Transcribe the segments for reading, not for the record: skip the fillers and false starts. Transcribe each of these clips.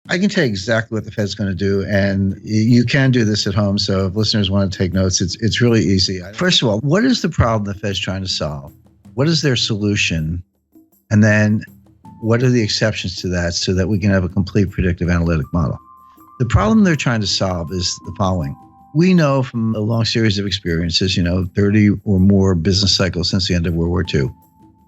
I can tell you exactly what the Fed's going to do, and you can do this at home. So if listeners want to take notes, it's really easy. First of all, what is the problem the Fed's trying to solve? What is their solution? And then what are the exceptions to that so that we can have a complete predictive analytic model? The problem they're trying to solve is the following. We know from a long series of experiences, 30 or more business cycles since the end of World War II,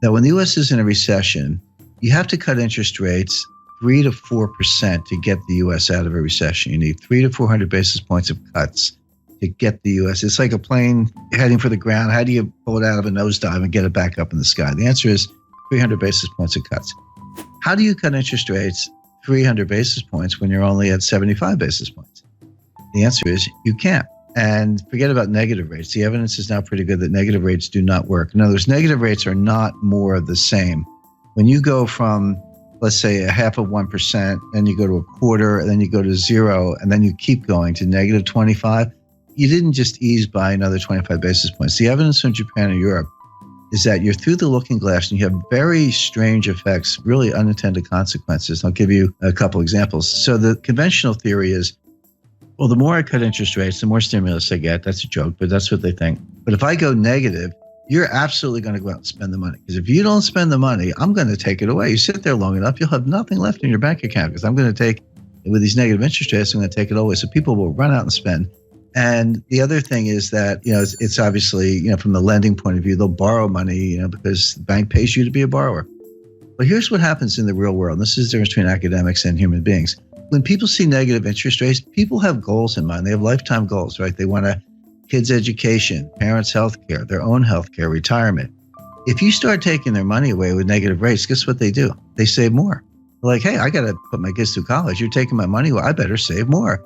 that when the U.S. is in a recession, you have to cut interest rates 3 to 4% to get the U.S. out of a recession. You need 300 to 400 basis points of cuts to get the U.S. It's like a plane heading for the ground. How do you pull it out of a nosedive and get it back up in the sky? The answer is 300 basis points of cuts. How do you cut interest rates 300 basis points when you're only at 75 basis points? The answer is you can't. And forget about negative rates. The evidence is now pretty good that negative rates do not work. In other words, negative rates are not more of the same. When you go from, let's say, 0.5%, and you go to 1/4, and then you go to 0, and then you keep going to negative 25, you didn't just ease by another 25 basis points. The evidence from Japan and Europe is that you're through the looking glass and you have very strange effects, really unintended consequences. I'll give you a couple examples. So the conventional theory is, well, the more I cut interest rates, the more stimulus I get. That's a joke, but that's what they think. But if I go negative, you're absolutely going to go out and spend the money. Because if you don't spend the money, I'm going to take it away. You sit there long enough, you'll have nothing left in your bank account because I'm going to take, with these negative interest rates, I'm going to take it away. So people will run out and spend. And the other thing is that, it's obviously, from the lending point of view, they'll borrow money, because the bank pays you to be a borrower. But here's what happens in the real world. This is the difference between academics and human beings. When people see negative interest rates, people have goals in mind. They have lifetime goals, right? They want kids' education, parents' health care, their own health care, retirement. If you start taking their money away with negative rates, guess what they do? They save more. They're like, hey, I got to put my kids through college. You're taking my money. Well, I better save more.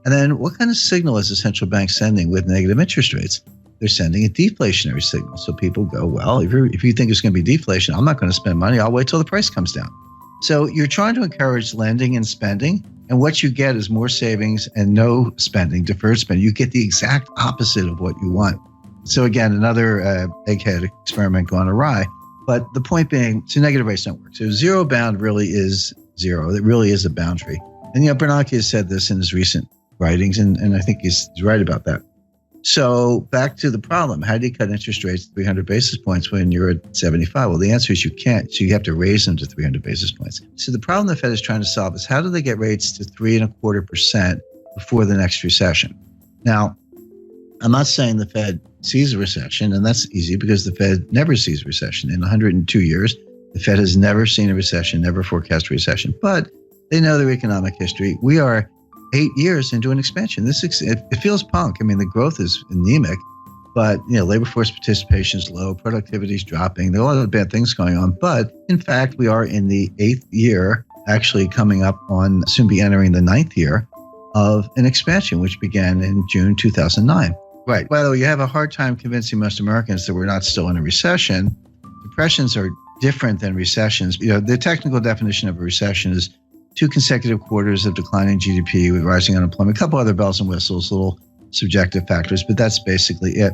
And then what kind of signal is the central bank sending with negative interest rates? They're sending a deflationary signal. So people go, well, if you think it's going to be deflation, I'm not going to spend money. I'll wait till the price comes down. So you're trying to encourage lending and spending. And what you get is more savings and no spending, deferred spending. You get the exact opposite of what you want. So again, another egghead experiment gone awry. But the point being, so negative rates don't work. So zero bound really is zero. It really is a boundary. And Bernanke has said this in his recent writings, and I think he's right about that. So back to the problem. How do you cut interest rates 300 basis points when you're at 75? Well, the answer is you can't. So you have to raise them to 300 basis points. So the problem the Fed is trying to solve is how do they get rates to 3.25% before the next recession? Now, I'm not saying the Fed sees a recession, and that's easy because the Fed never sees a recession. In 102 years, the Fed has never seen a recession, never forecast a recession, but they know their economic history. We are 8 years into an expansion. It feels punk. I mean, the growth is anemic, but labor force participation is low, productivity is dropping. There are a lot of bad things going on, but in fact, we are in the 8th year, actually coming up on, soon be entering the 9th year of an expansion, which began in June 2009. Right. By the way, you have a hard time convincing most Americans that we're not still in a recession. Depressions are different than recessions. The technical definition of a recession is 2 consecutive quarters of declining GDP with rising unemployment, a couple other bells and whistles, little subjective factors, but that's basically it.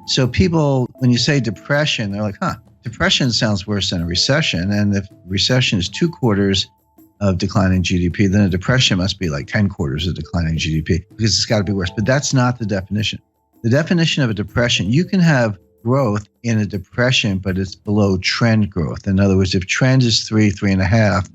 So people, when you say depression, they're like, depression sounds worse than a recession. And if recession is 2 quarters of declining GDP, then a depression must be like 10 quarters of declining GDP because it's got to be worse. But that's not the definition. The definition of a depression, you can have growth in a depression, but it's below trend growth. In other words, if trend is 3.5,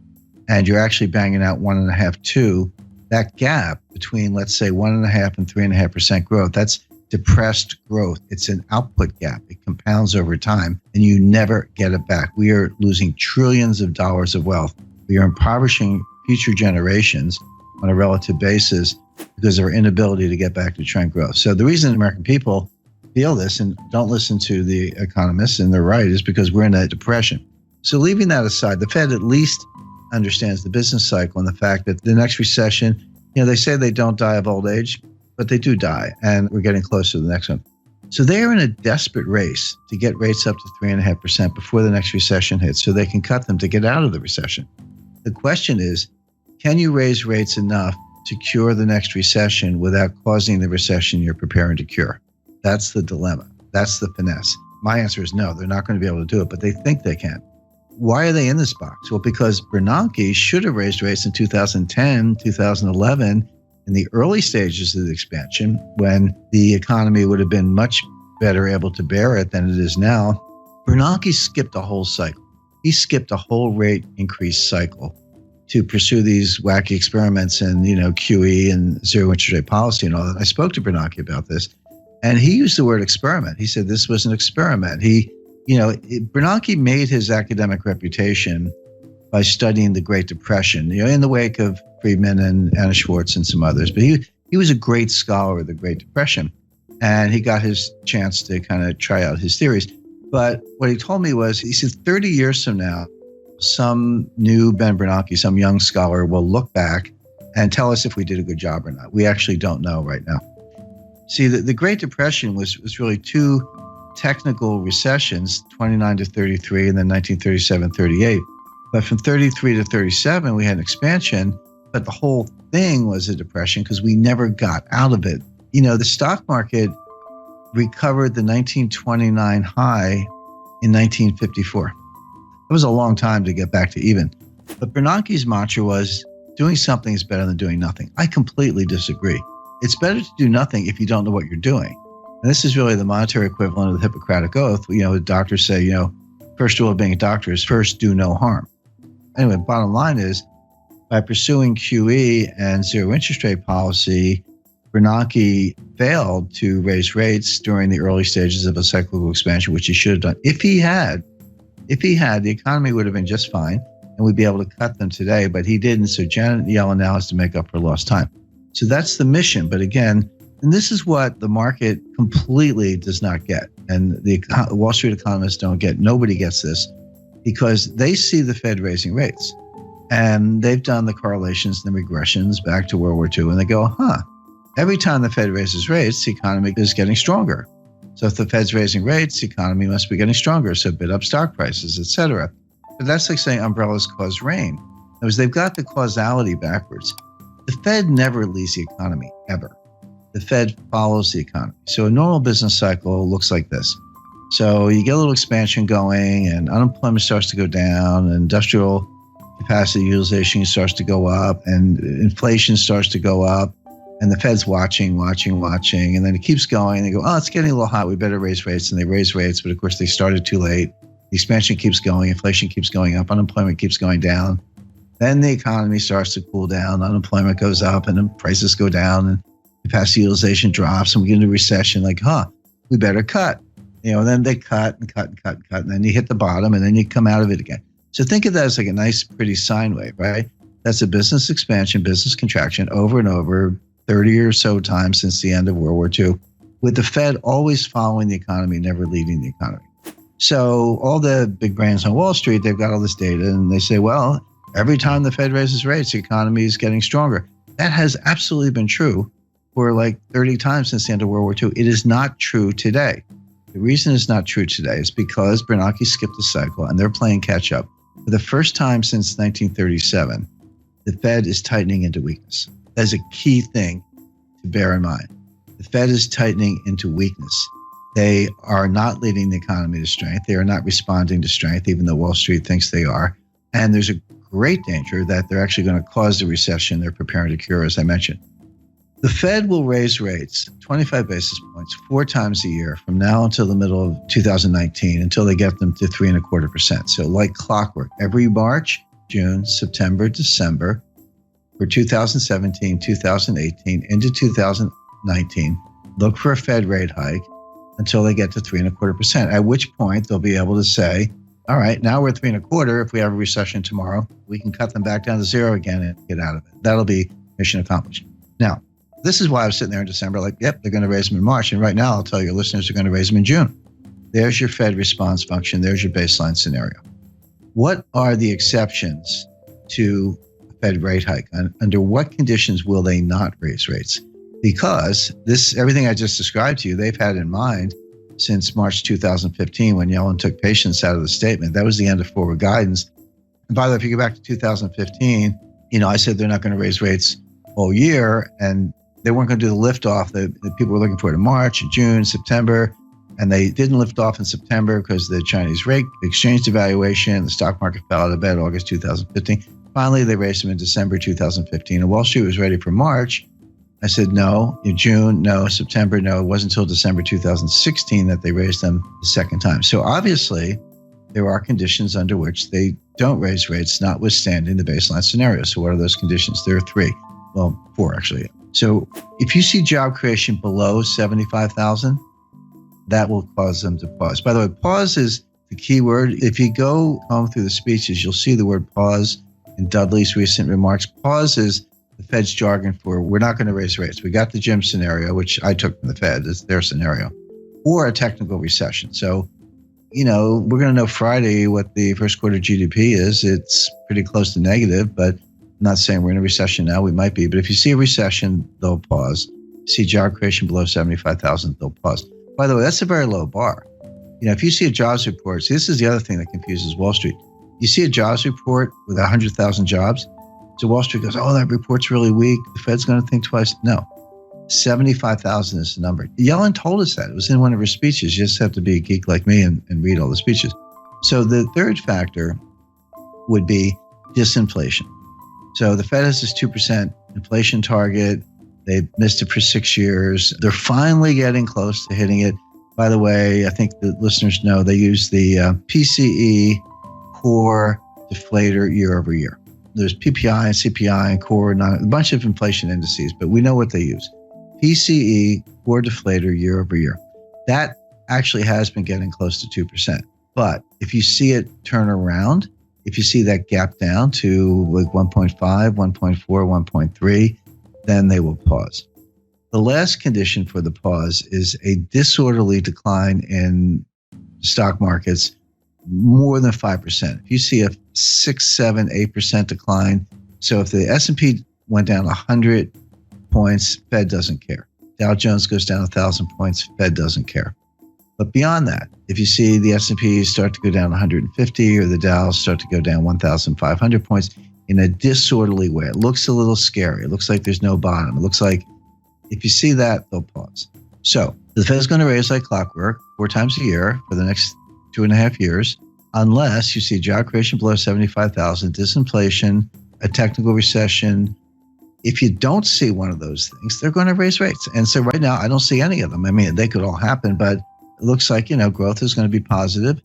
and you're actually banging out 1.5, 2, that gap between, let's say, 1.5 and 3.5% growth, that's depressed growth. It's an output gap. It compounds over time, and you never get it back. We are losing trillions of dollars of wealth. We are impoverishing future generations on a relative basis because of our inability to get back to trend growth. So the reason American people feel this and don't listen to the economists, and they're right, is because we're in a depression. So leaving that aside, the Fed at least understands the business cycle and the fact that the next recession, they say they don't die of old age, but they do die, and we're getting close to the next one. So they're in a desperate race to get rates up to 3.5% before the next recession hits so they can cut them to get out of the recession. The question is, can you raise rates enough to cure the next recession without causing the recession you're preparing to cure? That's the dilemma. That's the finesse. My answer is no, they're not going to be able to do it, but they think they can. Why are they in this box? Well, because Bernanke should have raised rates in 2010, 2011, in the early stages of the expansion, when the economy would have been much better able to bear it than it is now. Bernanke skipped a whole cycle. He skipped a whole rate increase cycle to pursue these wacky experiments and, QE and zero interest rate policy and all that. I spoke to Bernanke about this, and he used the word experiment. He said this was an experiment. Bernanke made his academic reputation by studying the Great Depression, in the wake of Friedman and Anna Schwartz and some others. But he was a great scholar of the Great Depression, and he got his chance to kind of try out his theories. But what he told me was, he said 30 years from now, some new Ben Bernanke, some young scholar will look back and tell us if we did a good job or not. We actually don't know right now. See, the Great Depression was really two technical recessions, 29 to 33 and then 1937-38. But from 33 to 37, we had an expansion, but the whole thing was a depression because we never got out of it. The stock market recovered the 1929 high in 1954. It was a long time to get back to even. But Bernanke's mantra was, doing something is better than doing nothing. I completely disagree. It's better to do nothing if you don't know what you're doing. And this is really the monetary equivalent of the Hippocratic Oath. Doctors say, first rule of being a doctor is first do no harm. Anyway, bottom line is, by pursuing QE and zero interest rate policy, Bernanke failed to raise rates during the early stages of a cyclical expansion, which he should have done. If he had, the economy would have been just fine, and we'd be able to cut them today, but he didn't. So Janet Yellen now has to make up for lost time. So that's the mission. But again, and this is what the market completely does not get, and the Wall Street economists don't get. Nobody gets this, because they see the Fed raising rates, and they've done the correlations and the regressions back to World War II, and they go, every time the Fed raises rates, the economy is getting stronger. So if the Fed's raising rates, the economy must be getting stronger, so bid up stock prices, et cetera. But that's like saying umbrellas cause rain. Because they've got the causality backwards. The Fed never leads the economy, ever. The Fed follows the economy. So a normal business cycle looks like this. So you get a little expansion going, and unemployment starts to go down, and industrial capacity utilization starts to go up, and inflation starts to go up. And the Fed's watching, and then it keeps going. They go, it's getting a little hot. We better raise rates. And they raise rates, but of course they started too late. The expansion keeps going. Inflation keeps going up. Unemployment keeps going down. Then the economy starts to cool down. Unemployment goes up, and then prices go down, and capacity utilization drops, and we get into recession. Like, we better cut. And then they cut, and then you hit the bottom, and then you come out of it again. So think of that as like a nice, pretty sine wave, right? That's a business expansion, business contraction over and over, 30 or so times since the end of World War II, with the Fed always following the economy, never leading the economy. So all the big brains on Wall Street, they've got all this data, and they say, well, every time the Fed raises rates, the economy is getting stronger. That has absolutely been true for like 30 times since the end of World War II. It is not true today. The reason it's not true today is because Bernanke skipped a cycle, and they're playing catch up. For the first time since 1937, the Fed is tightening into weakness. That is a key thing to bear in mind. The Fed is tightening into weakness. They are not leading the economy to strength. They are not responding to strength, even though Wall Street thinks they are. And there's a great danger that they're actually going to cause the recession they're preparing to cure, as I mentioned. The Fed will raise rates 25 basis points 4 times a year from now until the middle of 2019, until they get them to 3.25%. So like clockwork, every March, June, September, December, for 2017, 2018, into 2019, look for a Fed rate hike until they get to 3.25%, at which point they'll be able to say, all right, now we're at 3.25. If we have a recession tomorrow, we can cut them back down to 0 again and get out of it. That'll be mission accomplished. Now, this is why I was sitting there in December like, yep, they're going to raise them in March. And right now, I'll tell your listeners they're going to raise them in June. There's your Fed response function. There's your baseline scenario. What are the exceptions to Fed rate hike? Under what conditions will they not raise rates? Because everything I just described to you, they've had in mind since March 2015, when Yellen took patience out of the statement. That was the end of forward guidance. And by the way, if you go back to 2015, I said they're not going to raise rates all year, and they weren't going to do the liftoff that people were looking for in March, June, September. And they didn't lift off in September because of the Chinese rate exchange devaluation. The stock market fell out of bed August 2015. Finally, they raised them in December 2015. And Wall Street was ready for March. I said, no. In June, no. September, no. It wasn't until December 2016 that they raised them the second time. So obviously, there are conditions under which they don't raise rates, notwithstanding the baseline scenario. So what are those conditions? There are three. Well, four, actually. So if you see job creation below 75,000, that will cause them to pause. By the way, pause is the key word. If you go home through the speeches, you'll see the word pause in Dudley's recent remarks. Pause is the Fed's jargon for we're not going to raise rates. We got the Jim scenario, which I took from the Fed, it's their scenario, or a technical recession. So, we're going to know Friday what the first quarter GDP is. It's pretty close to negative, but I'm not saying we're in a recession now. We might be. But if you see a recession, they'll pause. You see job creation below 75,000, they'll pause. By the way, that's a very low bar. If you see a jobs report, see, this is the other thing that confuses Wall Street. You see a jobs report with 100,000 jobs. So Wall Street goes, oh, that report's really weak. The Fed's going to think twice. No, 75,000 is the number. Yellen told us that. It was in one of her speeches. You just have to be a geek like me and read all the speeches. So the third factor would be disinflation. So the Fed has this 2% inflation target. They've missed it for 6 years. They're finally getting close to hitting it. By the way, I think the listeners know they use the PCE core deflator year over year. There's PPI and CPI and core, a bunch of inflation indices, but we know what they use. PCE core deflator year over year. That actually has been getting close to 2%. But if you see it turn around, if you see that gap down to like 1.5, 1.4, 1.3, then they will pause. The last condition for the pause is a disorderly decline in stock markets more than 5%. If you see a 6, 7, 8% decline, so if the S&P went down 100 points, Fed doesn't care. Dow Jones goes down 1,000 points, Fed doesn't care. But beyond that, if you see the S&P start to go down 150 or the Dow start to go down 1,500 points in a disorderly way, it looks a little scary. It looks like there's no bottom. It looks like if you see that, they'll pause. So the Fed is going to raise like clockwork 4 times a year for the next 2.5 years, unless you see job creation below 75,000, disinflation, a technical recession. If you don't see one of those things, they're going to raise rates. And so right now, I don't see any of them. I mean, they could all happen, but it looks like, growth is going to be positive.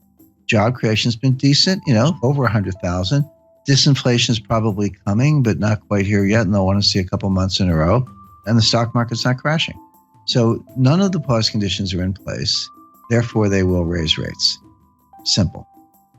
Job creation's been decent, over 100,000. Disinflation is probably coming, but not quite here yet. And they'll want to see a couple months in a row. And the stock market's not crashing. So none of the pause conditions are in place. Therefore, they will raise rates. Simple.